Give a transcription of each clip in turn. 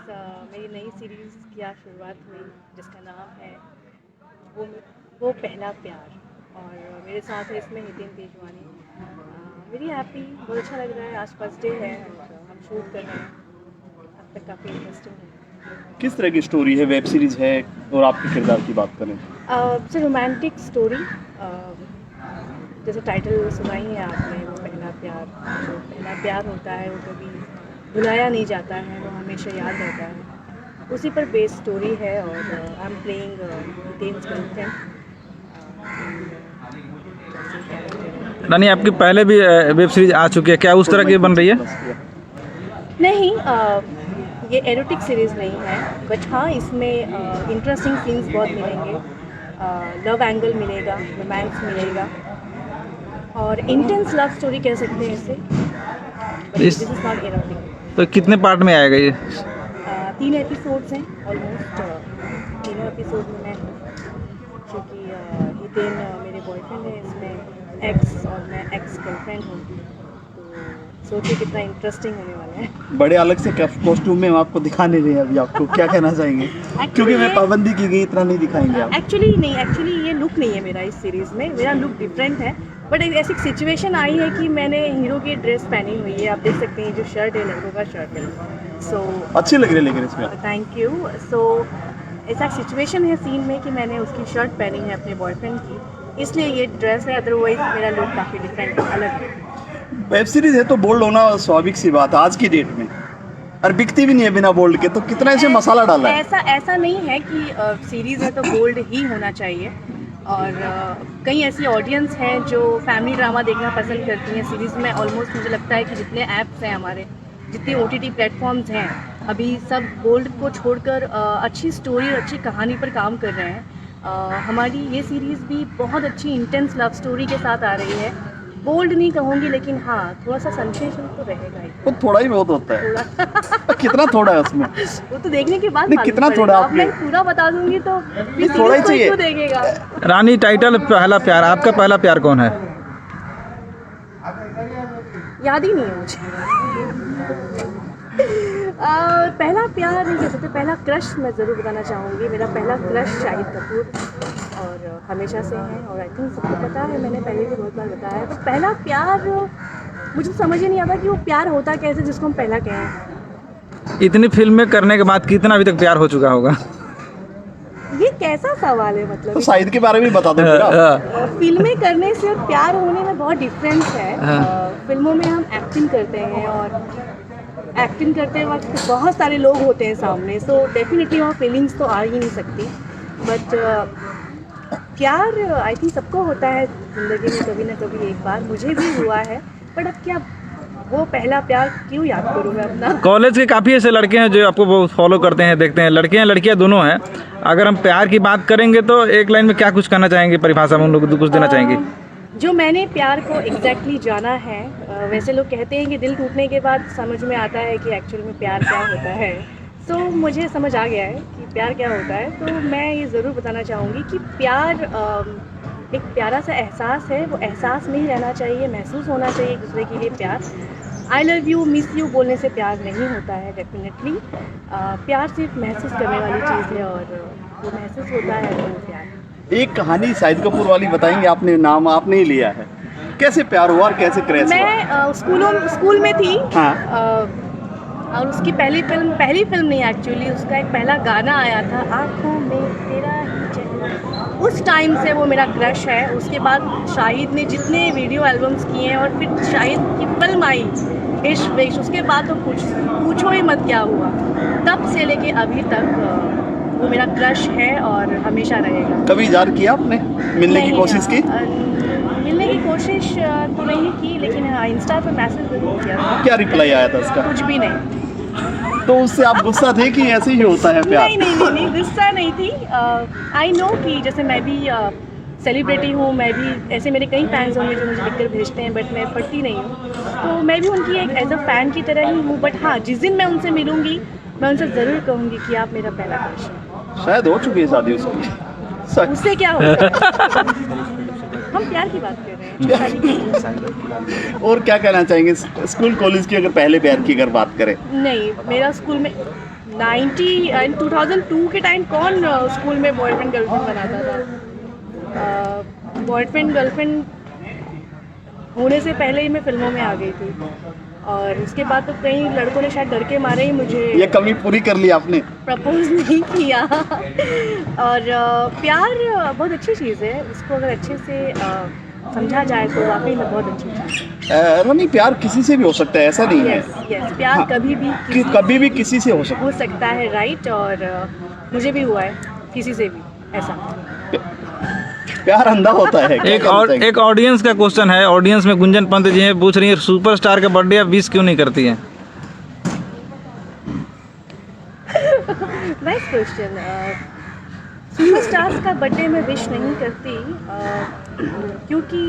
मेरी नई सीरीज़ की आज शुरुआत हुई जिसका नाम है वो वो पहला प्यार। और मेरे साथ है इसमें हितेन तेजवानी। वेरी हैप्पी, बहुत अच्छा लग रहा है। आज फर्स्ट डे है और हम शूट कर रहे हैं। अब तक काफ़ी इंटरेस्टिंग है। किस तरह की स्टोरी है, वेब सीरीज है, और आपके किरदार की बात करें? It's a romantic story. जैसे टाइटल सुना ही है आपने, वो पहला प्यार। जो पहला प्यार होता है वो कभी भुलाया नहीं जाता है, वो हमेशा याद रहता है। उसी पर बेस्ड स्टोरी है और आई एम प्लेइंग हितेन्स गर्लफ्रेंड। रानी, आपकी पहले भी वेब सीरीज आ चुकी है, क्या उस तरह की बन रही है? नहीं, ये एरोटिक सीरीज़ नहीं है, बट हाँ इसमें इंटरेस्टिंग सीन्स बहुत मिलेंगे। लव एंगल मिलेगा, रोमांस मिलेगा और इंटेंस लव स्टोरी कह सकते हैं इसे। This is not erotic. तो कितने पार्ट में आएगा ये? 3 एपिसोड्स हैं ऑलमोस्ट। तीनों एपिसोड में मैं हूँ, क्योंकि हितेन मेरे बॉयफ्रेंड है इसमें, एक्स, और मैं एक्स गर्लफ्रेंड हूँ। तो सोचिए कितना इंटरेस्टिंग होने वाला है। बड़े अलग से कॉस्ट्यूम में हम आपको दिखा नहीं रहे हैं अभी, आपको क्या कहना चाहेंगे? क्योंकि मैं पाबंदी की गई, इतना नहीं दिखाएंगे आप। एक्चुअली ये लुक नहीं है मेरा इस सीरीज़ में, मेरा लुक डिफरेंट है। बट एक ऐसी सिचुएशन आई है कि मैंने हीरो की ड्रेस पहनी हुई है। आप देख सकते हैं जो शर्ट है, लड़कों का शर्ट है। सो अच्छी लग रही है लेकिन इसमें। Thank you. सो ऐसा सिचुएशन है सीन में कि मैंने उसकी शर्ट पहनी है अपने बॉयफ्रेंड की, इसलिए ये ड्रेस है। अदरवाइज मेरा लुक काफ़ी डिफरेंट है, अलग है। वेब सीरीज है तो बोल्ड होना स्वाभाविक सी बात है आज की डेट में, और बिकती भी नहीं है बिना बोल्ड के। तो कितना ऐसे मसाला डाला है? ऐसा नहीं है कि सीरीज़ है तो बोल्ड ही होना चाहिए। और कई ऐसी ऑडियंस हैं जो फैमिली ड्रामा देखना पसंद करती हैं। सीरीज़ में ऑलमोस्ट मुझे लगता है कि जितने ऐप्स हैं हमारे, जितने OTT प्लेटफॉर्म्स हैं, अभी सब बोल्ड को छोड़कर अच्छी स्टोरी और अच्छी कहानी पर काम कर रहे हैं। हमारी ये सीरीज़ भी बहुत अच्छी इंटेंस लव स्टोरी के साथ आ रही है। बोल्ड नहीं कहूँगी, लेकिन हाँ थोड़ा सा सेंसेशन तो रहेगा ही। वो थोड़ा ही बहुत होता है। थोड़ा कितना थोड़ा है उसमें? वो तो देखने के बाद नहीं, मालूम कितना पड़ेगा। थोड़ा अब आपने? मैं पूरा बता दूंगी तो नहीं, थोड़ा ही चाहिए। क्यों देखेगा। रानी, टाइटल पहला प्यार, आपका पहला प्यार कौन है? याद ही नहीं है मुझे। पहला प्यार नहीं कह सकते, पहला क्रश मैं ज़रूर बताना चाहूँगी। मेरा पहला क्रश शाहिद कपूर और हमेशा से है, और आई थिंक सबको पता है, मैंने पहले भी बहुत बार बताया है। तो पहला प्यार मुझे समझ ही नहीं आता कि वो प्यार होता कैसे जिसको हम पहला कहें। इतनी फिल्में करने के बाद कितना अभी तक प्यार हो चुका होगा? ये कैसा सवाल है? मतलब तो शाहिद के बारे में बता दो फिर आप। फिल्में करने से और प्यार होने में बहुत डिफरेंस है। फिल्मों में हम एक्टिंग करते हैं और एक्टिंग करते वक्त बहुत सारे लोग होते हैं सामने, सो डेफिनेटली वहाँ फीलिंग्स तो आ ही नहीं सकती। बट प्यार आई थिंक सबको होता है ज़िंदगी में कभी ना कभी एक बार, मुझे भी हुआ है। बट अब क्या वो पहला प्यार क्यों याद करूँ मैं अपना? कॉलेज के काफ़ी ऐसे लड़के हैं जो आपको बहुत फॉलो करते हैं, देखते हैं। लड़के हैं लड़कियां दोनों हैं। अगर हम प्यार की बात करेंगे तो एक लाइन में क्या कुछ कहना चाहेंगे, परिभाषा में उन लोगों को कुछ देना चाहेंगे? जो मैंने प्यार को एग्जैक्टली जाना है, वैसे लोग कहते हैं कि दिल टूटने के बाद समझ में आता है कि एक्चुअल में प्यार क्या होता है। सो मुझे समझ आ गया है कि प्यार क्या होता है। तो मैं ये ज़रूर बताना चाहूँगी कि प्यार एक प्यारा सा एहसास है। वो एहसास नहीं रहना चाहिए, महसूस होना चाहिए एक दूसरे के लिए प्यार। I love you, miss you बोलने से प्यार नहीं होता है डेफिनेटली। प्यार सिर्फ महसूस करने वाली चीज़ है, और वो महसूस होता है तो वो प्यार। एक कहानी शाहिद कपूर वाली बताएंगे? आपने नाम आपने ही लिया है, कैसे प्यार हुआ और कैसे क्रैश हुआ? मैं स्कूल में थी। हाँ। और उसकी पहली फिल्म नहीं, एक्चुअली उसका एक पहला गाना आया था, आँखों में तेरा ही चेहरा। उस टाइम से वो मेरा क्रश है। उसके बाद शाहिद ने जितने वीडियो एल्बम्स किए हैं, और फिर शाहिद की फिल्म आई इश्क विश्क, उसके बाद तो पूछो ही मत क्या हुआ। तब से लेके अभी तक वो मेरा क्रश है और हमेशा रहेगा। कभी इज़हार किया आपने, मिलने की कोशिश की? मिलने की कोशिश तो नहीं की, लेकिन हाँ इंस्टा पर मैसेज ज़रूर किया था। क्या रिप्लाई आया था उसका? कुछ भी नहीं। तो उससे आप गुस्सा थे कि ऐसे ही होता है प्यार? नहीं, गुस्सा नहीं थी। आई नो कि जैसे मैं भी सेलिब्रिटी हूँ, मैं भी ऐसे मेरे कई फैंस होंगे जो मुझे लिखकर भेजते हैं, बट मैं पढ़ती नहीं हूँ। तो मैं भी उनकी एक एज अ फ़ैन की तरह ही हूँ। बट हाँ, जिस दिन मैं उनसे मिलूँगी मैं उनसे ज़रूर कहूँगी कि आप मेरा पहला क्रश हैं। शायद हो चुकी है शादी उसकी। उससे क्या होता है? हम प्यार की बात कर रहे हैं, शादी की। और क्या कहना चाहेंगे स्कूल कॉलेज की अगर पहले प्यार की अगर बात करें? नहीं, मेरा स्कूल में 2002 के टाइम कौन स्कूल में बॉयफ्रेंड गर्लफ्रेंड बनाता था? बॉयफ्रेंड गर्लफ्रेंड होने से पहले ही मैं फिल्मों में आ गई थी, और उसके बाद तो कई लड़कों ने शायद डर के मारे ही मुझे ये कमी पूरी कर ली आपने? प्रपोज नहीं किया। और प्यार बहुत अच्छी चीज़ है, उसको अगर अच्छे से समझा जाए तो वाकई में बहुत अच्छी चीज़ है। रानी, प्यार किसी से भी हो सकता है, ऐसा नहीं है। यस, प्यार हाँ, कभी भी किसी से हो सकता हो सकता है, राइट। और मुझे भी हुआ है किसी से भी ऐसा। है। प्यार अंधा होता है। क्या कहना चाहेंगे? एक ऑडियंस का क्वेश्चन है, ऑडियंस में गुंजन पंत जी हैं, पूछ रही है सुपरस्टार का बर्थडे आप विश क्यों नहीं करती हैं? Nice question. सुपरस्टार्स का बर्थडे मैं विश नहीं करती, क्योंकि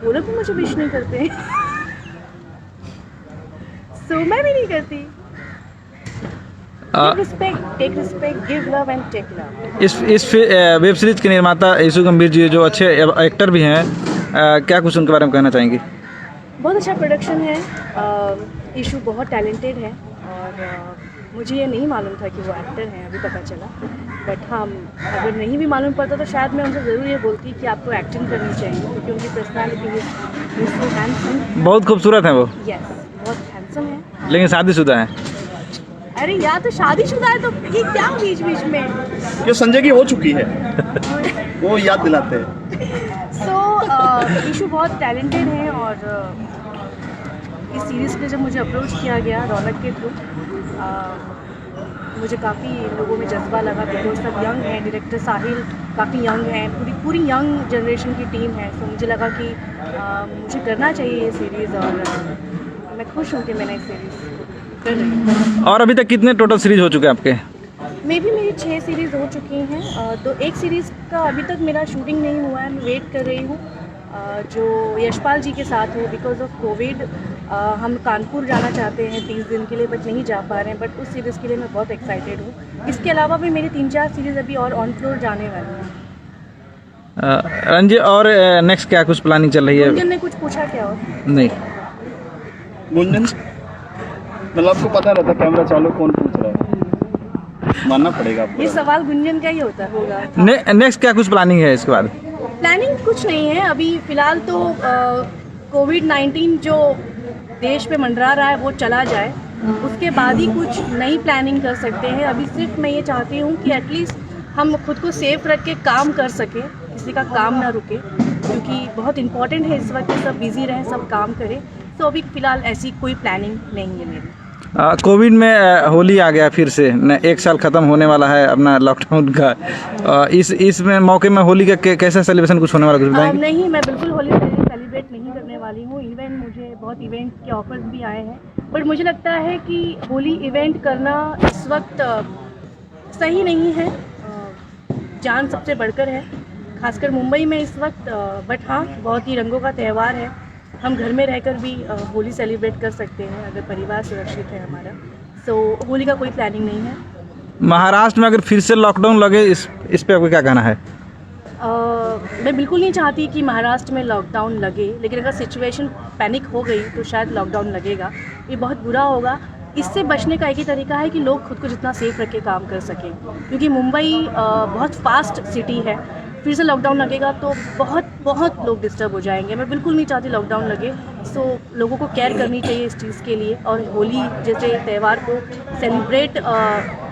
वो लोग भी मुझे विश नहीं करते। सो मैं भी नहीं करती। Take respect, give love and take love. इस वेब सीरीज के निर्माता यीशु गंभीर जी जो अच्छे एक्टर भी हैं, क्या कुछ उनके बारे में कहना चाहेंगी? बहुत अच्छा प्रोडक्शन है। यीशु बहुत टैलेंटेड है, और मुझे ये नहीं मालूम था कि वो एक्टर हैं, अभी पता चला। बट हाँ, अगर नहीं भी मालूम पड़ता तो शायद मैं उनसे ज़रूर ये बोलती कि आपको एक्टिंग करनी चाहिए, क्योंकि उनकी पर्सनैलिटी इज़ सो हैंडसम। बहुत खूबसूरत हैं वो। यस, बहुत हैंडसम है। लेकिन शादीशुदा हैं। अरे यार, तो शादीशुदा है तो ये क्या बीच बीच में? जो संजय की हो चुकी है वो याद दिलाते हैं। सो यीशु बहुत टैलेंटेड है, और इस सीरीज़ पे जब मुझे अप्रोच किया गया रौनक के थ्रू, मुझे काफ़ी लोगों में जज्बा लगा, बिकॉज सब यंग हैं। डायरेक्टर साहिल काफ़ी यंग हैं, पूरी यंग जनरेशन की टीम है। तो मुझे लगा कि मुझे करना चाहिए ये सीरीज़, और मैं खुश हूँ कि मैंने इस सीरीज़ कर रही हूँ। और अभी तक कितने टोटल सीरीज हो चुके हैं आपके? मेरी 6 सीरीज़ हो चुकी हैं। तो एक सीरीज़ का अभी तक मेरा शूटिंग नहीं हुआ है, मैं वेट कर रही हूँ, जो यशपाल जी के साथ हो। बिकॉज ऑफ कोविड हम कानपुर जाना चाहते हैं 30 दिन के लिए, बट नहीं जा पा रहे हैं। बट उस सीरीज़ के लिए मैं बहुत एक्साइटेड हूँ। इसके अलावा भी मेरी 3-4 सीरीज़ अभी और ऑन फ्लोर जाने वाली हैं। रंजी, और नेक्स्ट क्या कुछ प्लानिंग चल रही है? गुंजन ने कुछ पूछा क्या? और नहीं, गुंजन, मतलब आपको पता रहता कैमरा चालू कौन पूछ रहा है, मानना पड़ेगा आपको। ये सवाल गुंजन का ही होगा। नेक्स्ट क्या कुछ प्लानिंग है इसके बाद? प्लानिंग कुछ नहीं है अभी फ़िलहाल तो। कोविड-19 जो देश पे मंडरा रहा है वो चला जाए, उसके बाद ही कुछ नई प्लानिंग कर सकते हैं। अभी सिर्फ मैं ये चाहती हूँ कि एटलीस्ट हम खुद को सेफ रख के काम कर सकें, किसी का काम ना रुके, क्योंकि बहुत इंपॉर्टेंट है इस वक्त कि सब बिज़ी रहें, सब काम करें। तो अभी फ़िलहाल ऐसी कोई प्लानिंग नहीं है मेरी। कोविड में होली आ गया फिर से, न 1 साल ख़त्म होने वाला है अपना लॉकडाउन का। इसमें मौके में होली का कैसा सेलिब्रेशन कुछ होने वाला, कुछ बताएंगे? नहीं, मैं बिल्कुल होली सेलिब्रेट नहीं करने वाली हूँ। इवेंट, मुझे बहुत इवेंट के ऑफर्स भी आए हैं, बट मुझे लगता है कि होली इवेंट करना इस वक्त सही नहीं है। जान सबसे बढ़कर है, खासकर मुंबई में इस वक्त। बट हाँ, बहुत ही रंगों का त्यौहार है। हम घर में रहकर भी होली सेलिब्रेट कर सकते हैं अगर परिवार सुरक्षित है हमारा। सो होली का कोई प्लानिंग नहीं है। महाराष्ट्र में अगर फिर से लॉकडाउन लगे, इस पे आपको क्या कहना है? मैं बिल्कुल नहीं चाहती कि महाराष्ट्र में लॉकडाउन लगे, लेकिन अगर सिचुएशन पैनिक हो गई तो शायद लॉकडाउन लगेगा। ये बहुत बुरा होगा। इससे बचने का एक ही तरीका है कि लोग खुद को जितना सेफ रख के काम कर सकें, क्योंकि मुंबई बहुत फास्ट सिटी है। फिर से लॉकडाउन लगेगा तो बहुत लोग डिस्टर्ब हो जाएंगे। मैं बिल्कुल नहीं चाहती लॉकडाउन लगे। सो लोगों को केयर करनी चाहिए इस चीज़ के लिए, और होली जैसे त्यौहार को सेलिब्रेट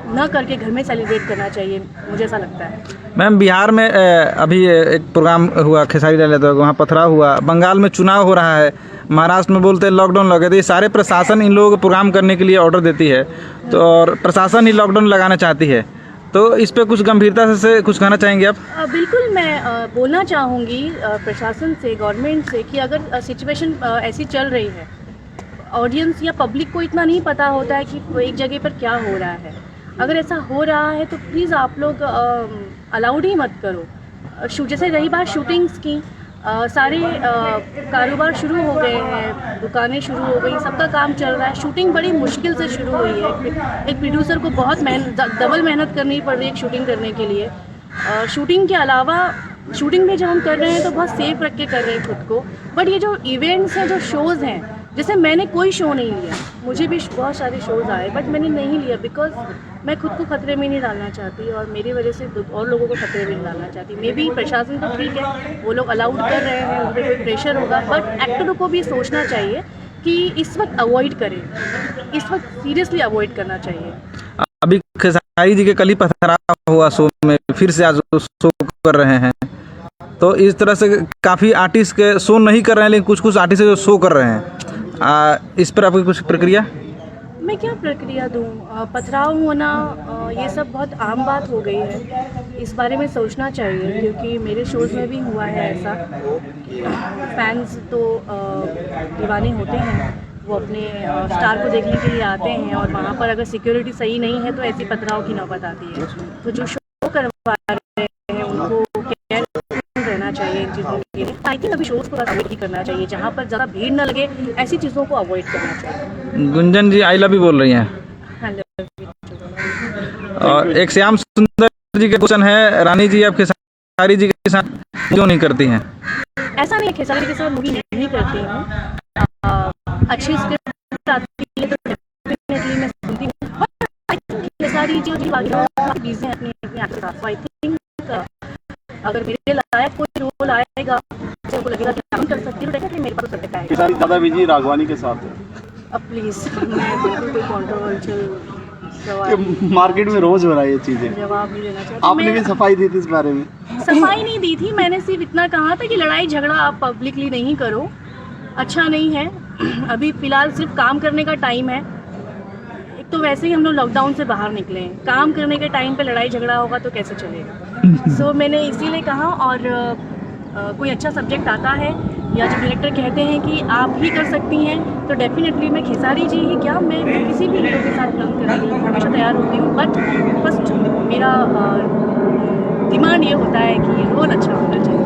न करके घर में सेलिब्रेट करना चाहिए, मुझे ऐसा लगता है। मैम, बिहार में अभी एक प्रोग्राम हुआ खेसारी लाल यादव, वहाँ पथराव हुआ। बंगाल में चुनाव हो रहा है, महाराष्ट्र में बोलते हैं लॉकडाउन लगे। तो ये सारे प्रशासन इन लोगों को प्रोग्राम करने के लिए ऑर्डर देती है, तो और प्रशासन ही लॉकडाउन लगाना चाहती है। तो इस पे कुछ गंभीरता से कुछ कहना चाहेंगे आप? बिल्कुल, मैं बोलना चाहूँगी प्रशासन से, गवर्नमेंट से, कि अगर सिचुएशन ऐसी चल रही है, ऑडियंस या पब्लिक को इतना नहीं पता होता है कि एक जगह पर क्या हो रहा है। अगर ऐसा हो रहा है तो प्लीज़ आप लोग अलाउड ही मत करो। जैसे रही बात शूटिंग्स की, सारे कारोबार शुरू हो गए हैं, दुकानें शुरू हो गई, सबका काम चल रहा है। शूटिंग बड़ी मुश्किल से शुरू हुई है। एक प्रोड्यूसर को बहुत डबल मेहनत करनी पड़ रही है शूटिंग करने के लिए। शूटिंग के अलावा शूटिंग में जब हम कर रहे हैं तो बहुत सेफ रख के कर रहे हैं खुद को, बट ये जो इवेंट्स हैं, जो शोज़ हैं, जैसे मैंने कोई शो नहीं लिया, मुझे भी बहुत सारे शोज़ आए बट मैंने नहीं लिया बिकॉज मैं खुद को खतरे में नहीं डालना चाहती और मेरी वजह से और लोगों को खतरे में नहीं डालना चाहती। मे बी प्रशासन तो ठीक है, वो लोग अलाउड कर रहे हैं, उन पर कोई प्रेशर होगा, बट एक्टरों को भी सोचना चाहिए कि इस वक्त अवॉइड करें, इस वक्त सीरियसली अवॉइड करना चाहिए। अभी खेसारी जी के कल ही पथराव हुआ शो में, फिर से आज शो कर रहे हैं, तो इस तरह से काफ़ी आर्टिस्ट के शो नहीं कर रहे हैं, लेकिन कुछ कुछ आर्टिस्ट जो शो कर रहे हैं, इस पर आपकी कुछ प्रक्रिया? मैं क्या प्रक्रिया दूँ? पथराव होना ये सब बहुत आम बात हो गई है, इस बारे में सोचना चाहिए क्योंकि मेरे शोज़ में भी हुआ है ऐसा। फैंस तो दीवाने होते हैं, वो अपने स्टार को देखने के लिए आते हैं और वहाँ पर अगर सिक्योरिटी सही नहीं है तो ऐसी पथराव की नौबत आती है। तो जो शो करवा रहे हैं उनको केयरफुल रहना चाहिए इन चीज़ों के लिए। आई थिंक अभी शोज़ को अवॉइड ही करना चाहिए, जहाँ पर ज़्यादा भीड़ न लगे, ऐसी चीज़ों को अवॉइड करना चाहिए। गुंजन जी आई लव यू बोल रही हैं। और एक श्याम सुंदर जी का क्वेश्चन है, रानी जी आप खेसारी जी के साथ क्यों नहीं करती हैं? ऐसा नहीं है, खेसारी के साथ मूवी नहीं करती हूँ, अच्छी स्क्रिप्ट आती है तो डेफिनेटली मैं सुनती हूँ। खेसारी जी बिजी हैं अपने अपने एक्ट के साथ, आई थिंक अगर मेरे लायक कोई रोल आएगा मुझे लगेगा कि काम कर सकती हूँ, डेफिनेटली मेरे पास सब्जेक्ट आएगा। खेसारी ज़्यादा बिजी राघवानी के साथ है अब प्लीज़ मैं बिल्कुल कोई कॉन्ट्रोवर्शियल मार्केट में रोज हो रहा है ये चीज़ें। जवाब नहीं देना चाहती। आपने भी सफाई दी थी इस बारे में? सफाई नहीं दी थी, मैंने सिर्फ इतना कहा था कि लड़ाई झगड़ा आप पब्लिकली नहीं करो, अच्छा नहीं है। अभी फ़िलहाल सिर्फ काम करने का टाइम है, एक तो वैसे ही हम लोग लॉकडाउन से बाहर निकले हैं, काम करने के टाइम पे लड़ाई झगड़ा होगा तो कैसे चलेगा। सो मैंने इसीलिए कहा, और कोई अच्छा सब्जेक्ट आता है या जो डायरेक्टर कहते हैं कि आप ही कर सकती हैं तो डेफिनेटली मैं खेसारी जी ही क्या, मैं किसी भी हीरो के साथ काम करने के लिए हमेशा तैयार होती हूँ, बट फर्स्ट मेरा डिमांड ये होता है कि रोल अच्छा होना चाहिए।